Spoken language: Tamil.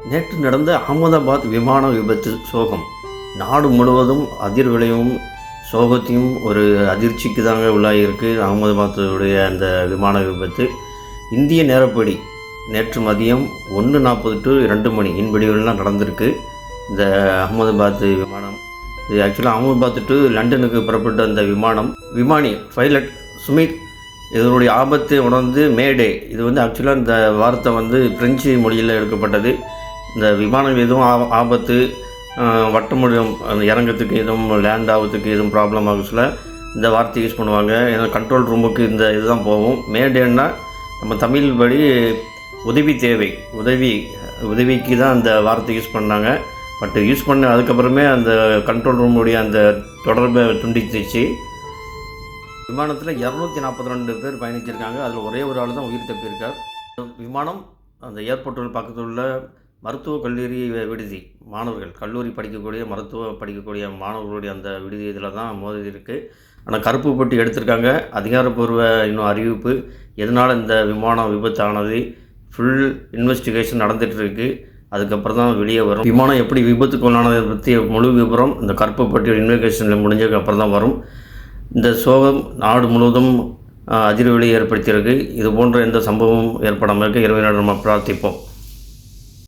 நேற்று நடந்த அகமதாபாத் விமான விபத்து சோகம் நாடு முழுவதும் அதிர்வலையும் சோகத்தையும் ஒரு அதிர்ச்சிக்கு தாங்க உள்ளாகிருக்கு. அகமதாபாத்துடைய அந்த விமான விபத்து இந்திய நேரப்படி நேற்று மதியம் 1:40 to 2 மணி இன்படிவெல்லாம் நடந்திருக்கு. இந்த அகமதாபாத் விமானம் இது ஆக்சுவலாக அகமதாபாத் டு லண்டனுக்கு புறப்பட்ட அந்த விமானி பைலட் சுமித் இதனுடைய ஆபத்தை உணர்ந்து மேடே, இது ஆக்சுவலாக இந்த வார்த்தை பிரெஞ்சு மொழியில் எடுக்கப்பட்டது. இந்த விமானம் எதுவும் ஆபத்து வட்டமுடியும் இறங்கிறதுக்கு எதுவும் லேண்ட் ஆகிறதுக்கு எதுவும் ப்ராப்ளம் ஆகுச்சுல இந்த வார்த்தை யூஸ் பண்ணுவாங்க. ஏன்னா கண்ட்ரோல் ரூமுக்கு இந்த இதுதான் போகும். மேடேன்னா நம்ம தமிழ் படி உதவி தேவை, உதவிக்கு தான் அந்த வார்த்தை யூஸ் பண்ணாங்க. பட் யூஸ் பண்ண அதுக்கப்புறமே அந்த கண்ட்ரோல் ரூமுடைய அந்த தொடர்பை துண்டிச்சிச்சு. விமானத்தில் 242 பேர் பயணிச்சிருக்காங்க. அதில் ஒரே ஒரு ஆள் தான் உயிர் தப்பியிருக்கார். விமானம் அந்த ஏர்போர்ட்டில் பக்கத்தில் உள்ள மருத்துவக் கல்லூரி விடுதி மாணவர்கள், கல்லூரி படிக்கக்கூடிய மாணவர்களுடைய அந்த விடுதி இதில் தான் மோதி இருக்குது. ஆனால் கருப்பு பெட்டி எடுத்திருக்காங்க. அதிகாரப்பூர்வ இன்னும் அறிவிப்பு எதனால் இந்த விமானம் விபத்தானது ஃபுல் இன்வெஸ்டிகேஷன் நடந்துகிட்ருக்கு. அதுக்கப்புறம் தான் வெளியே வரும். விமானம் எப்படி விபத்துக்குள்ளானதை பற்றி முழு விவரம் இந்த கருப்பு பெட்டியோட இன்வெஸ்டிகேஷனில் முடிஞ்சதுக்கு அப்புறம் தான் வரும். இந்த சோகம் நாடு முழுவதும் அதிர்வெளியை ஏற்படுத்தியிருக்கு. இது போன்ற எந்த சம்பவமும் ஏற்படாமல் இருக்க இறைவனிடம் நம்ம பிரார்த்திப்போம்.